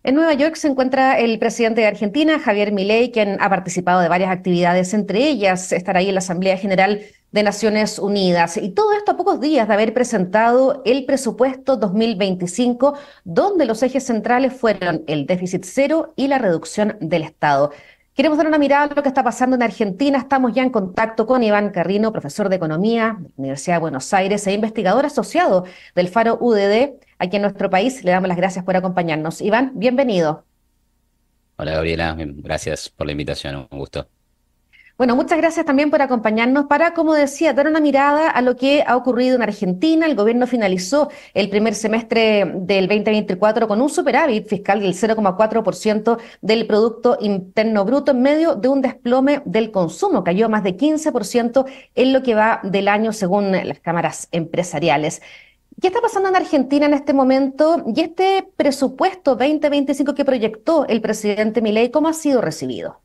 En Nueva York se encuentra el presidente de Argentina, Javier Milei, quien ha participado de varias actividades, entre ellas estar ahí en la Asamblea General de Naciones Unidas. Y todo esto a pocos días de haber presentado el presupuesto 2025, donde los ejes centrales fueron el déficit cero y la reducción del Estado. Queremos dar una mirada a lo que está pasando en Argentina. Estamos ya en contacto con Iván Carrino, profesor de Economía de la Universidad de Buenos Aires e investigador asociado del Faro UDD. Aquí en nuestro país le damos las gracias por acompañarnos. Iván, bienvenido. Hola Gabriela, gracias por la invitación, un gusto. Bueno, muchas gracias también por acompañarnos para, como decía, dar una mirada a lo que ha ocurrido en Argentina. El gobierno finalizó el primer semestre del 2024 con un superávit fiscal del 0,4% del Producto Interno Bruto en medio de un desplome del consumo. Cayó más de 15% en lo que va del año según las cámaras empresariales. ¿Qué está pasando en Argentina en este momento? Y este presupuesto 2025 que proyectó el presidente Milei, ¿cómo ha sido recibido?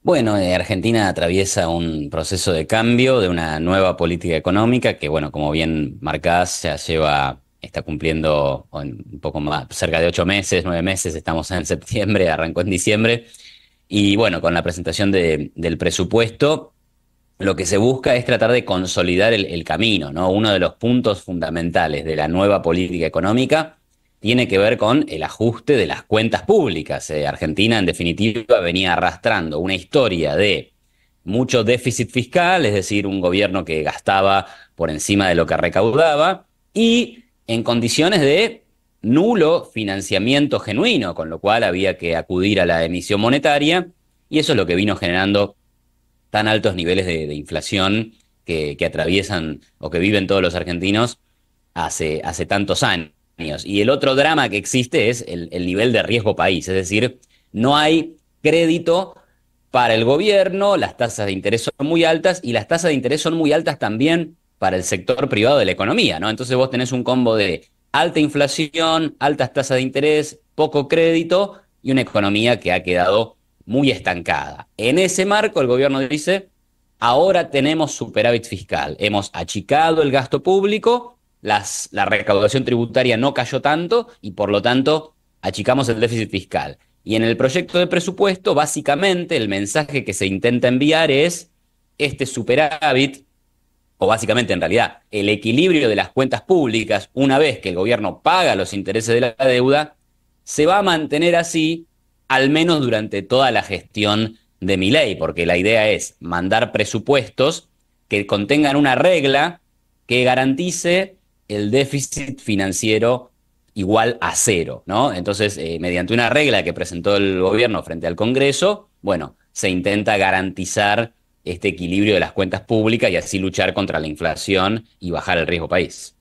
Bueno, Argentina atraviesa un proceso de cambio, de una nueva política económica que, bueno, como bien marcás, ya está cumpliendo un poco más, cerca de 8 meses, 9 meses, estamos en septiembre, arrancó en diciembre, y bueno, con la presentación del presupuesto, lo que se busca es tratar de consolidar el camino, ¿no? Uno de los puntos fundamentales de la nueva política económica tiene que ver con el ajuste de las cuentas públicas. Argentina, en definitiva, venía arrastrando una historia de mucho déficit fiscal, es decir, un gobierno que gastaba por encima de lo que recaudaba, y en condiciones de nulo financiamiento genuino, con lo cual había que acudir a la emisión monetaria, y eso es lo que vino generando tan altos niveles de inflación que atraviesan o que viven todos los argentinos hace tantos años. Y el otro drama que existe es el nivel de riesgo país, es decir, no hay crédito para el gobierno, las tasas de interés son muy altas y las tasas de interés son muy altas también para el sector privado de la economía, ¿no? Entonces vos tenés un combo de alta inflación, altas tasas de interés, poco crédito y una economía que ha quedado muy estancada. En ese marco el gobierno dice, ahora tenemos superávit fiscal, hemos achicado el gasto público, la recaudación tributaria no cayó tanto y por lo tanto achicamos el déficit fiscal. Y en el proyecto de presupuesto, básicamente el mensaje que se intenta enviar es este superávit, o básicamente en realidad el equilibrio de las cuentas públicas, una vez que el gobierno paga los intereses de la deuda, se va a mantener así al menos durante toda la gestión de Milei, porque la idea es mandar presupuestos que contengan una regla que garantice el déficit financiero igual a cero, ¿no? Entonces, mediante una regla que presentó el gobierno frente al Congreso, bueno, se intenta garantizar este equilibrio de las cuentas públicas y así luchar contra la inflación y bajar el riesgo país.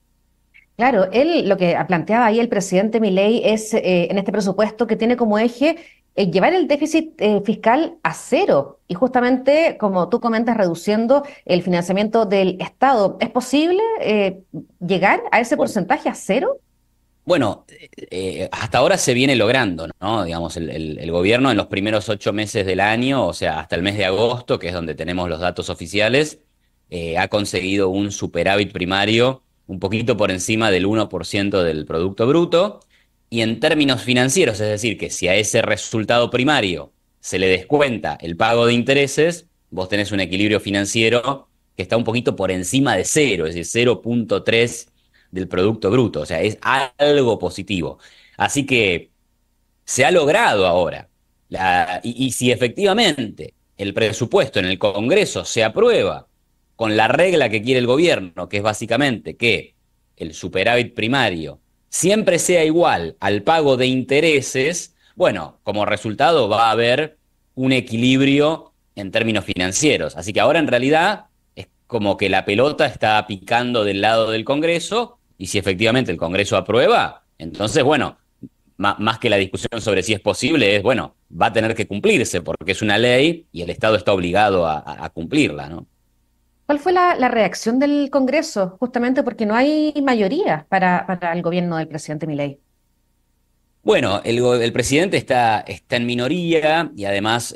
Claro, él lo que planteaba ahí el presidente Milei es en este presupuesto que tiene como eje llevar el déficit fiscal a cero y justamente, como tú comentas, reduciendo el financiamiento del Estado. ¿Es posible llegar a ese Bueno, porcentaje a cero? Bueno, hasta ahora se viene logrando, ¿no? Digamos, el gobierno en los primeros 8 meses del año, o sea, hasta el mes de agosto, que es donde tenemos los datos oficiales, ha conseguido un superávit primario un poquito por encima del 1% del Producto Bruto. Y en términos financieros, es decir, que si a ese resultado primario se le descuenta el pago de intereses, vos tenés un equilibrio financiero que está un poquito por encima de cero, es decir, 0,3 del Producto Bruto, o sea, es algo positivo. Así que se ha logrado ahora. Y si efectivamente el presupuesto en el Congreso se aprueba con la regla que quiere el gobierno, que es básicamente que el superávit primario siempre sea igual al pago de intereses, bueno, como resultado va a haber un equilibrio en términos financieros. Así que ahora en realidad es como que la pelota está picando del lado del Congreso y si efectivamente el Congreso aprueba, entonces, bueno, más que la discusión sobre si es posible, es, bueno, va a tener que cumplirse porque es una ley y el Estado está obligado a cumplirla, ¿no? ¿Cuál fue la reacción del Congreso? Justamente porque no hay mayoría para el gobierno del presidente Milei. Bueno, el presidente está en minoría y además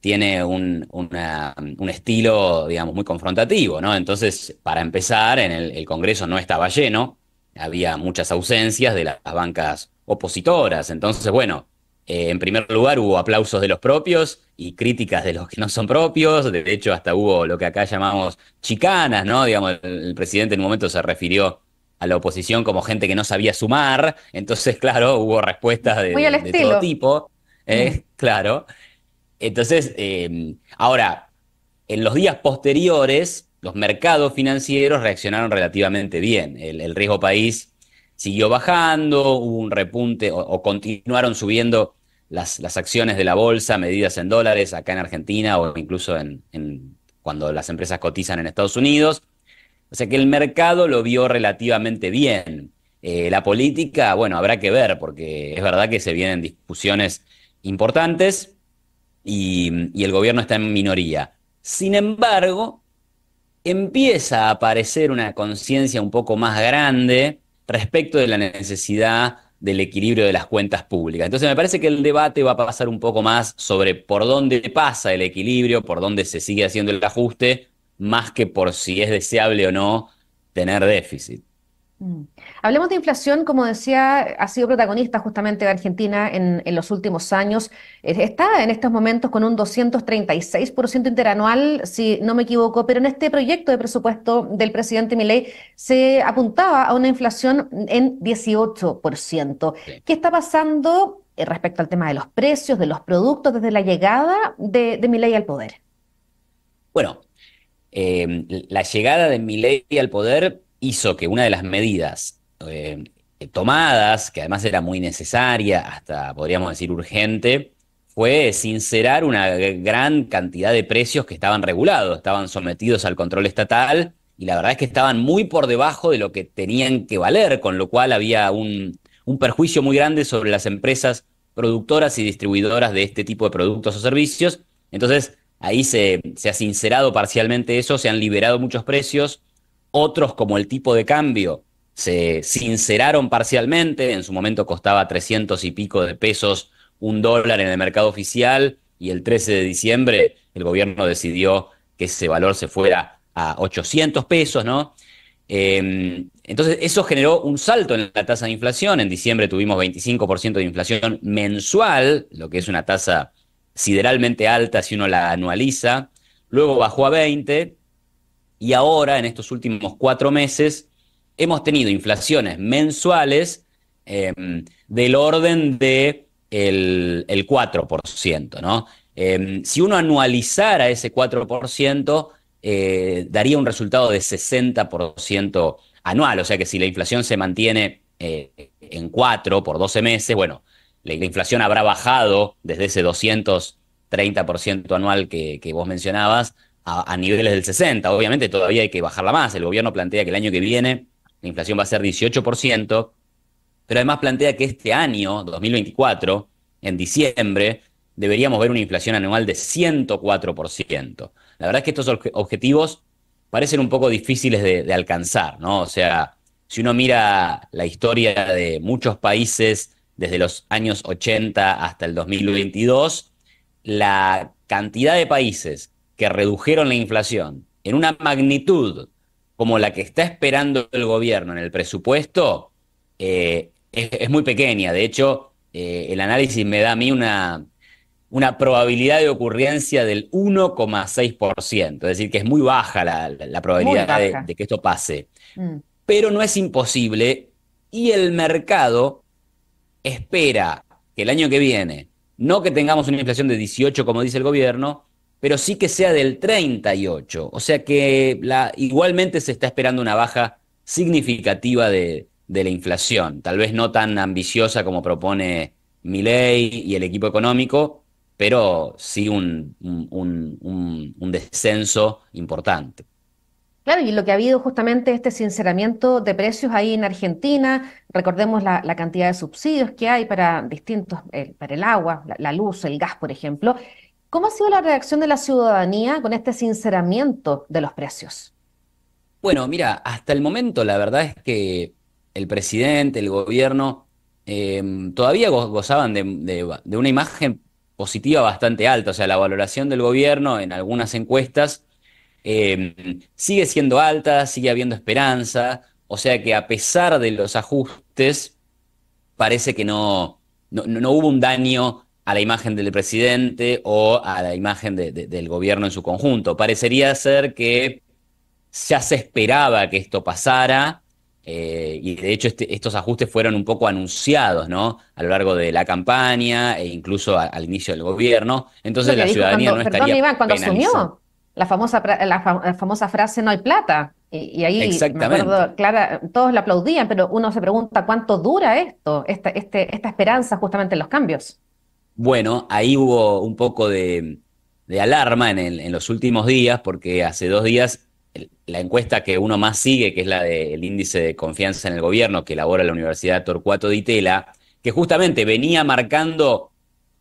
tiene un estilo, digamos, muy confrontativo, ¿no? Entonces, para empezar, el Congreso no estaba lleno, había muchas ausencias de las bancas opositoras. Entonces, bueno, en primer lugar hubo aplausos de los propios y críticas de los que no son propios. De hecho, hasta hubo lo que acá llamamos chicanas, ¿no? Digamos, el presidente en un momento se refirió a la oposición como gente que no sabía sumar. Entonces, claro, hubo respuestas Muy al de todo estilo. tipo, Mm. claro. Entonces, ahora, en los días posteriores, los mercados financieros reaccionaron relativamente bien. El riesgo país siguió bajando, hubo un repunte o continuaron subiendo las acciones de la bolsa medidas en dólares acá en Argentina o incluso cuando las empresas cotizan en Estados Unidos. O sea que el mercado lo vio relativamente bien. La política, bueno, habrá que ver porque es verdad que se vienen discusiones importantes y el gobierno está en minoría. Sin embargo, empieza a aparecer una conciencia un poco más grande respecto de la necesidad del equilibrio de las cuentas públicas. Entonces me parece que el debate va a pasar un poco más sobre por dónde pasa el equilibrio, por dónde se sigue haciendo el ajuste, más que por si es deseable o no tener déficit. Mm. Hablemos de inflación, como decía, ha sido protagonista justamente de Argentina en los últimos años. Está en estos momentos con un 236% interanual, si no me equivoco, pero en este proyecto de presupuesto del presidente Milei se apuntaba a una inflación en 18%. Sí. ¿Qué está pasando respecto al tema de los precios, de los productos, desde la llegada de Milei al poder? Bueno, la llegada de Milei al poder hizo que una de las medidas tomadas, que además era muy necesaria, hasta podríamos decir urgente, fue sincerar una gran cantidad de precios que estaban regulados, estaban sometidos al control estatal y la verdad es que estaban muy por debajo de lo que tenían que valer, con lo cual había un perjuicio muy grande sobre las empresas productoras y distribuidoras de este tipo de productos o servicios. Entonces, ahí se ha sincerado parcialmente eso, se han liberado muchos precios, otros como el tipo de cambio se sinceraron parcialmente, en su momento costaba 300 y pico de pesos un dólar en el mercado oficial y el 13 de diciembre el gobierno decidió que ese valor se fuera a 800 pesos, ¿no? Entonces, eso generó un salto en la tasa de inflación. En diciembre tuvimos 25% de inflación mensual, lo que es una tasa sideralmente alta si uno la anualiza. Luego bajó a 20 y ahora, en estos últimos 4 meses, hemos tenido inflaciones mensuales eh, del orden de el 4%, ¿no? Si uno anualizara ese 4%, daría un resultado de 60% anual, o sea que si la inflación se mantiene en 4 por 12 meses, bueno, la inflación habrá bajado desde ese 230% anual que vos mencionabas a niveles del 60%. Obviamente todavía hay que bajarla más. El gobierno plantea que el año que viene la inflación va a ser 18%, pero además plantea que este año, 2024, en diciembre, deberíamos ver una inflación anual de 104%. La verdad es que estos objetivos parecen un poco difíciles de alcanzar, ¿no? O sea, si uno mira la historia de muchos países desde los años 80 hasta el 2022, la cantidad de países que redujeron la inflación en una magnitud como la que está esperando el gobierno en el presupuesto, es muy pequeña. De hecho, el análisis me da a mí una probabilidad de ocurrencia del 1,6%, es decir, que es muy baja la Muy probabilidad baja. de que esto pase. Mm. Pero no es imposible y el mercado espera que el año que viene, no que tengamos una inflación de 18 como dice el gobierno, pero sí que sea del 38. O sea que igualmente se está esperando una baja significativa de la inflación. Tal vez no tan ambiciosa como propone Milei y el equipo económico, pero sí un descenso importante. Claro, y lo que ha habido justamente este sinceramiento de precios ahí en Argentina, recordemos la cantidad de subsidios que hay para distintos, para el agua, la luz, el gas, por ejemplo. ¿Cómo ha sido la reacción de la ciudadanía con este sinceramiento de los precios? Bueno, mira, hasta el momento la verdad es que el presidente, el gobierno, todavía gozaban de una imagen positiva bastante alta. O sea, la valoración del gobierno en algunas encuestas sigue siendo alta, sigue habiendo esperanza. O sea que a pesar de los ajustes, parece que no hubo un daño a la imagen del presidente o a la imagen del gobierno en su conjunto. Parecería ser que ya se esperaba que esto pasara, y de hecho estos ajustes fueron un poco anunciados, ¿no? A lo largo de la campaña e incluso al inicio del gobierno. Lo Entonces que la dijo ciudadanía cuando, no perdón, estaría Iván, cuando penalizada. asumió la famosa frase no hay plata. Y ahí me Exactamente. acuerdo, Clara, todos le aplaudían, pero uno se pregunta cuánto dura esto, esta esperanza justamente en los cambios. Bueno, ahí hubo un poco de alarma en los últimos días, porque hace 2 días la encuesta que uno más sigue, que es la del índice de confianza en el gobierno que elabora la Universidad Torcuato Di Tella, que justamente venía marcando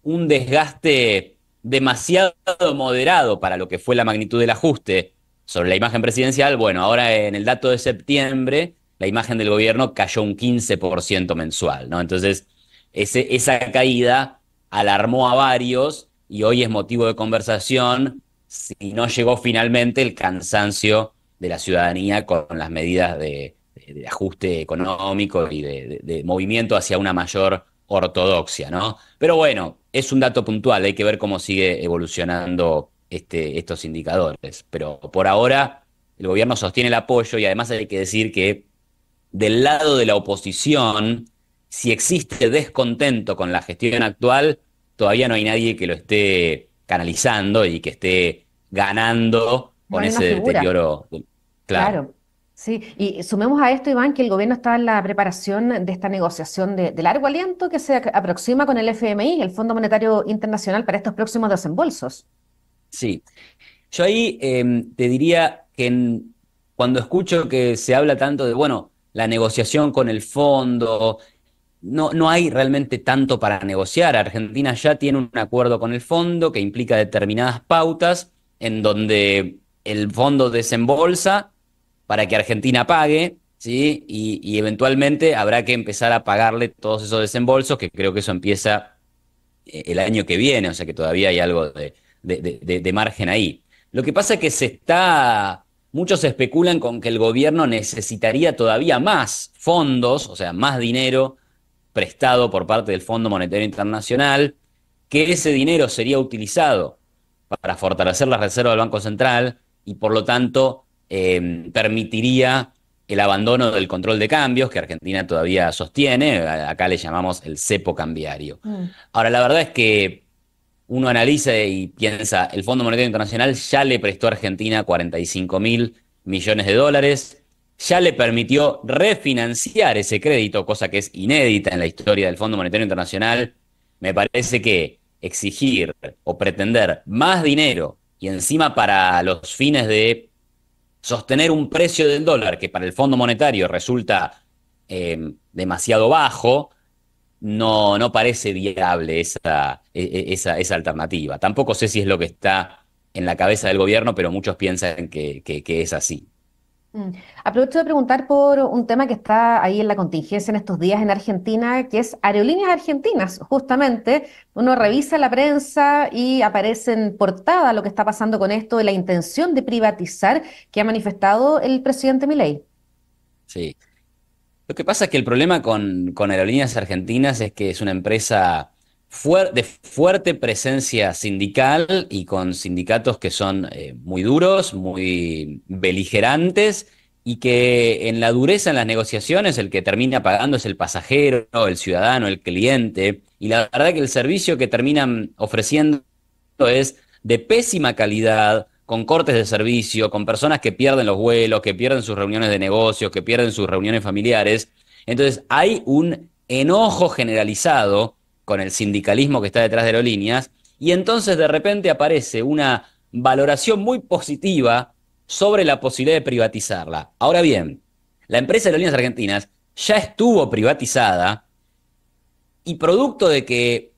un desgaste demasiado moderado para lo que fue la magnitud del ajuste sobre la imagen presidencial. Bueno, ahora en el dato de septiembre, la imagen del gobierno cayó un 15% mensual, ¿no? Entonces, esa caída alarmó a varios y hoy es motivo de conversación si no llegó finalmente el cansancio de la ciudadanía con las medidas de ajuste económico y de movimiento hacia una mayor ortodoxia, ¿no? Pero bueno, es un dato puntual, hay que ver cómo sigue evolucionando estos indicadores. Pero por ahora el gobierno sostiene el apoyo y además hay que decir que del lado de la oposición, si existe descontento con la gestión actual, todavía no hay nadie que lo esté canalizando y que esté ganando No con hay una ese figura. deterioro. Claro. Claro, sí. Y sumemos a esto, Iván, que el gobierno está en la preparación de esta negociación de largo aliento que se aproxima con el FMI, el Fondo Monetario Internacional, para estos próximos desembolsos. Sí. Yo ahí te diría que cuando escucho que se habla tanto de, bueno, la negociación con el fondo, no hay realmente tanto para negociar. Argentina ya tiene un acuerdo con el fondo que implica determinadas pautas en donde el fondo desembolsa para que Argentina pague, ¿sí? Y eventualmente habrá que empezar a pagarle todos esos desembolsos, que creo que eso empieza el año que viene, o sea que todavía hay algo de margen ahí. Lo que pasa es que muchos especulan con que el gobierno necesitaría todavía más fondos, o sea, más dinero prestado por parte del Fondo Monetario Internacional, que ese dinero sería utilizado para fortalecer la reserva del Banco Central y por lo tanto permitiría el abandono del control de cambios que Argentina todavía sostiene, acá le llamamos el cepo cambiario. Mm. Ahora, la verdad es que uno analiza y piensa, el Fondo Monetario Internacional ya le prestó a Argentina 45.000 millones de dólares, ya le permitió refinanciar ese crédito, cosa que es inédita en la historia del Fondo Monetario Internacional. Me parece que exigir o pretender más dinero y encima para los fines de sostener un precio del dólar que para el Fondo Monetario resulta demasiado bajo, no parece viable esa alternativa. Tampoco sé si es lo que está en la cabeza del gobierno, pero muchos piensan que es así. Mm. Aprovecho de preguntar por un tema que está ahí en la contingencia en estos días en Argentina, que es Aerolíneas Argentinas. Justamente, uno revisa la prensa y aparece en portada lo que está pasando con esto de la intención de privatizar que ha manifestado el presidente Milei. Sí. Lo que pasa es que el problema con Aerolíneas Argentinas es que es una empresa de fuerte presencia sindical y con sindicatos que son muy duros, muy beligerantes y que en la dureza en las negociaciones el que termina pagando es el pasajero, el ciudadano, el cliente. Y la verdad que el servicio que terminan ofreciendo es de pésima calidad, con cortes de servicio, con personas que pierden los vuelos, que pierden sus reuniones de negocios, que pierden sus reuniones familiares. Entonces hay un enojo generalizado con el sindicalismo que está detrás de Aerolíneas y entonces de repente aparece una valoración muy positiva sobre la posibilidad de privatizarla. Ahora bien, la empresa de Aerolíneas Argentinas ya estuvo privatizada y producto de que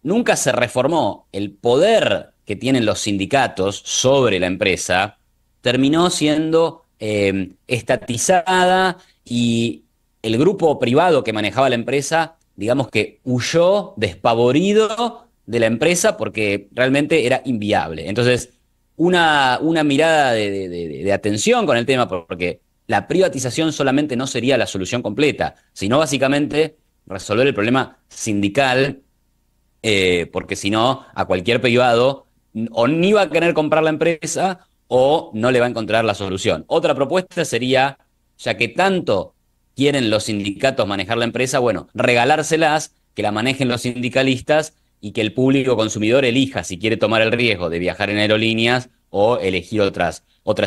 nunca se reformó el poder que tienen los sindicatos sobre la empresa, terminó siendo estatizada y el grupo privado que manejaba la empresa, digamos que huyó despavorido de la empresa porque realmente era inviable. Entonces, una mirada de atención con el tema, porque la privatización solamente no sería la solución completa, sino básicamente resolver el problema sindical, porque si no, a cualquier privado o ni va a querer comprar la empresa o no le va a encontrar la solución. Otra propuesta sería, ya que tanto quieren los sindicatos manejar la empresa, bueno, regalárselas, que la manejen los sindicalistas y que el público consumidor elija si quiere tomar el riesgo de viajar en aerolíneas o elegir otras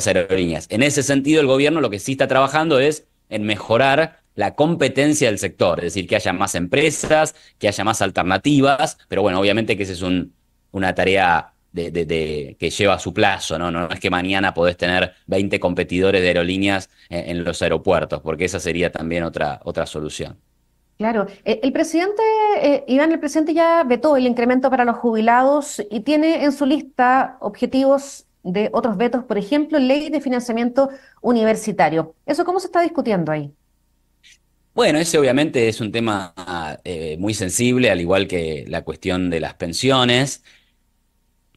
aerolíneas. En ese sentido, el gobierno lo que sí está trabajando es en mejorar la competencia del sector, es decir, que haya más empresas, que haya más alternativas, pero bueno, obviamente que esa es una tarea que lleva su plazo, ¿no? No es que mañana podés tener 20 competidores de aerolíneas en los aeropuertos, porque esa sería también otra solución. Claro, el presidente, Iván, el presidente ya vetó el incremento para los jubilados y tiene en su lista objetivos de otros vetos, por ejemplo, ley de financiamiento universitario. ¿Eso cómo se está discutiendo ahí? Bueno, ese obviamente es un tema muy sensible, al igual que la cuestión de las pensiones.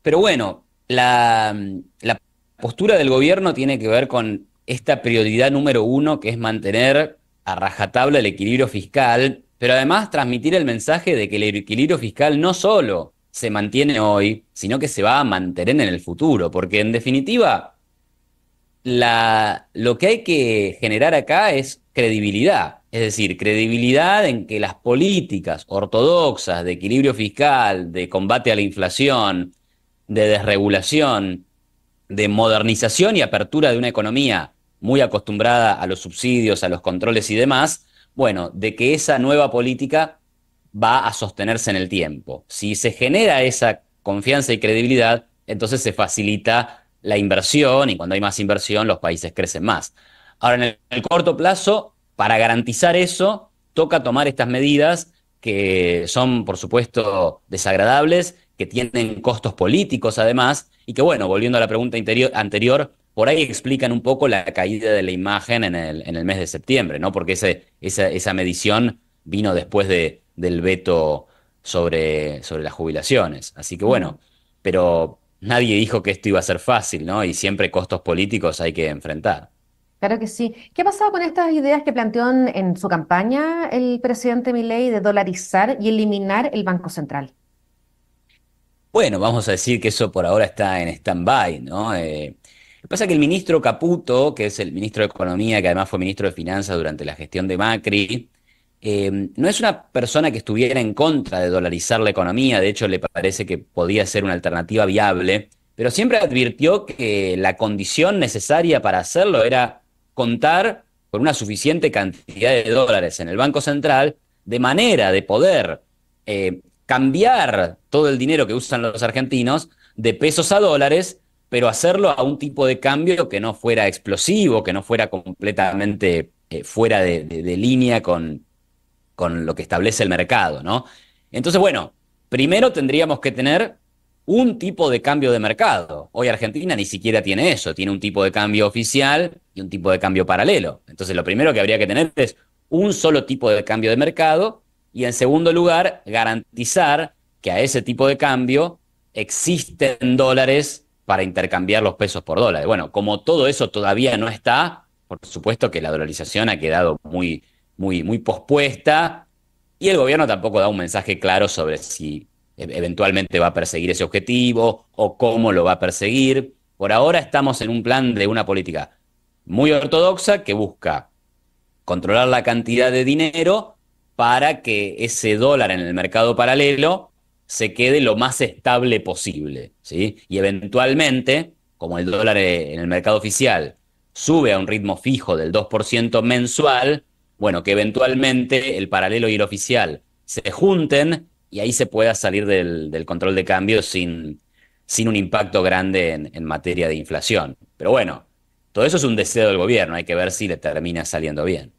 Pero bueno, la postura del gobierno tiene que ver con esta prioridad número uno, que es mantener a rajatabla el equilibrio fiscal, pero además transmitir el mensaje de que el equilibrio fiscal no solo se mantiene hoy, sino que se va a mantener en el futuro, porque en definitiva lo que hay que generar acá es credibilidad, es decir, credibilidad en que las políticas ortodoxas de equilibrio fiscal, de combate a la inflación, de desregulación, de modernización y apertura de una economía muy acostumbrada a los subsidios, a los controles y demás, bueno, de que esa nueva política va a sostenerse en el tiempo. Si se genera esa confianza y credibilidad, entonces se facilita la inversión y cuando hay más inversión los países crecen más. Ahora, en el corto plazo, para garantizar eso, toca tomar estas medidas que son, por supuesto, desagradables, que tienen costos políticos además, y que, bueno, volviendo a la pregunta anterior, por ahí explican un poco la caída de la imagen en el mes de septiembre, ¿no? Porque esa medición vino después del veto sobre las jubilaciones. Así que Mm. bueno, pero nadie dijo que esto iba a ser fácil, ¿no? Y siempre costos políticos hay que enfrentar. Claro que sí. ¿Qué ha pasado con estas ideas que planteó en su campaña el presidente Milei de dolarizar y eliminar el Banco Central? Bueno, vamos a decir que eso por ahora está en stand-by, ¿no? Lo que pasa es que el ministro Caputo, que es el ministro de Economía, que además fue ministro de Finanzas durante la gestión de Macri, no es una persona que estuviera en contra de dolarizar la economía, de hecho le parece que podía ser una alternativa viable, pero siempre advirtió que la condición necesaria para hacerlo era contar con una suficiente cantidad de dólares en el Banco Central, de manera de poder cambiar todo el dinero que usan los argentinos de pesos a dólares, pero hacerlo a un tipo de cambio que no fuera explosivo, que no fuera completamente fuera de línea con lo que establece el mercado, ¿no? Entonces, bueno, primero tendríamos que tener un tipo de cambio de mercado. Hoy Argentina ni siquiera tiene eso, tiene un tipo de cambio oficial y un tipo de cambio paralelo. Entonces, lo primero que habría que tener es un solo tipo de cambio de mercado y, en segundo lugar, garantizar que a ese tipo de cambio existen dólares para intercambiar los pesos por dólares. Bueno, como todo eso todavía no está, por supuesto que la dolarización ha quedado muy pospuesta y el gobierno tampoco da un mensaje claro sobre si eventualmente va a perseguir ese objetivo o cómo lo va a perseguir. Por ahora estamos en un plan de una política muy ortodoxa que busca controlar la cantidad de dinero para que ese dólar en el mercado paralelo se quede lo más estable posible, ¿sí? Y eventualmente, como el dólar en el mercado oficial sube a un ritmo fijo del 2% mensual, bueno, que eventualmente el paralelo y el oficial se junten y ahí se pueda salir del control de cambio sin un impacto grande en materia de inflación. Pero bueno, todo eso es un deseo del gobierno, hay que ver si le termina saliendo bien.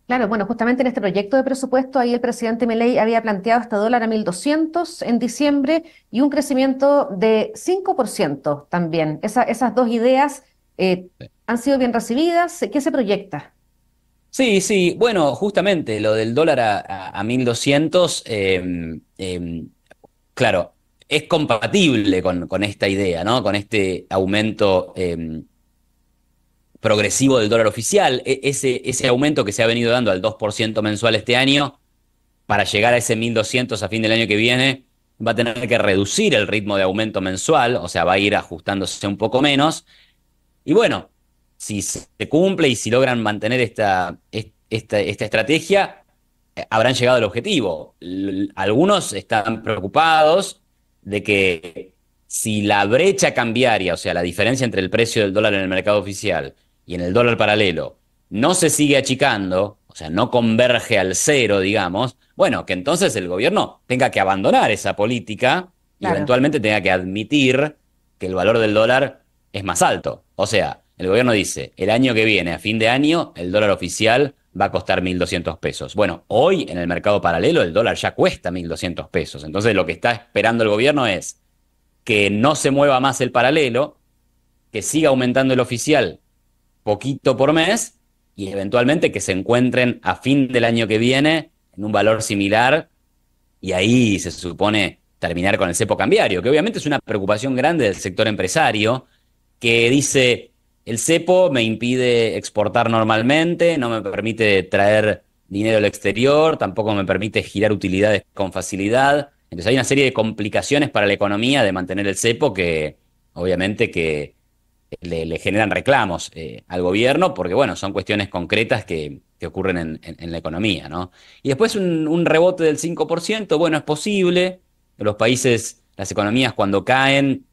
Claro, bueno, justamente en este proyecto de presupuesto, ahí el presidente Milei había planteado este dólar a 1.200 en diciembre y un crecimiento de 5% también. Esas dos ideas han sido bien recibidas. ¿Qué se proyecta? Sí, sí, bueno, justamente lo del dólar a 1.200, claro, es compatible con esta idea, ¿no? Con este aumento progresivo del dólar oficial, ese aumento que se ha venido dando al 2% mensual este año, para llegar a ese 1.200 a fin del año que viene, va a tener que reducir el ritmo de aumento mensual, o sea, va a ir ajustándose un poco menos. Y bueno, si se cumple y si logran mantener esta estrategia, habrán llegado al objetivo. Algunos están preocupados de que si la brecha cambiaria, o sea, la diferencia entre el precio del dólar en el mercado oficial y en el dólar paralelo, no se sigue achicando, o sea, no converge al cero, digamos, bueno, que entonces el gobierno tenga que abandonar esa política y Claro. eventualmente tenga que admitir que el valor del dólar es más alto. O sea, el gobierno dice, el año que viene, a fin de año, el dólar oficial va a costar 1.200 pesos. Bueno, hoy en el mercado paralelo el dólar ya cuesta 1.200 pesos. Entonces lo que está esperando el gobierno es que no se mueva más el paralelo, que siga aumentando el oficial poquito por mes y eventualmente que se encuentren a fin del año que viene en un valor similar y ahí se supone terminar con el cepo cambiario, que obviamente es una preocupación grande del sector empresario, que dice, el cepo me impide exportar normalmente, no me permite traer dinero al exterior, tampoco me permite girar utilidades con facilidad. Entonces hay una serie de complicaciones para la economía de mantener el cepo que obviamente que le generan reclamos al gobierno, porque bueno, son cuestiones concretas que ocurren en la economía, ¿no? Y después un rebote del 5%, bueno, es posible. Los países, las economías cuando caen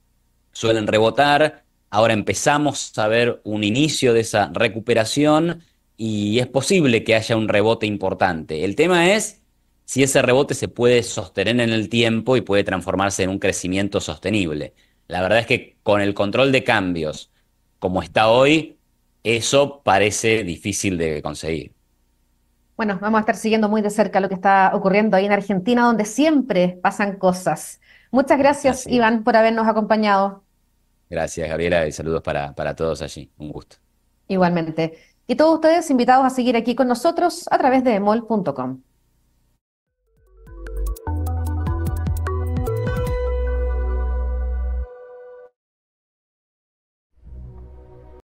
suelen rebotar. Ahora empezamos a ver un inicio de esa recuperación y es posible que haya un rebote importante. El tema es si ese rebote se puede sostener en el tiempo y puede transformarse en un crecimiento sostenible. La verdad es que con el control de cambios como está hoy, eso parece difícil de conseguir. Bueno, vamos a estar siguiendo muy de cerca lo que está ocurriendo ahí en Argentina, donde siempre pasan cosas. Muchas gracias, Así es. Iván, por habernos acompañado Gracias, Gabriela, y saludos para todos allí. Un gusto. igualmente. Y todos ustedes invitados a seguir aquí con nosotros a través de emol.com.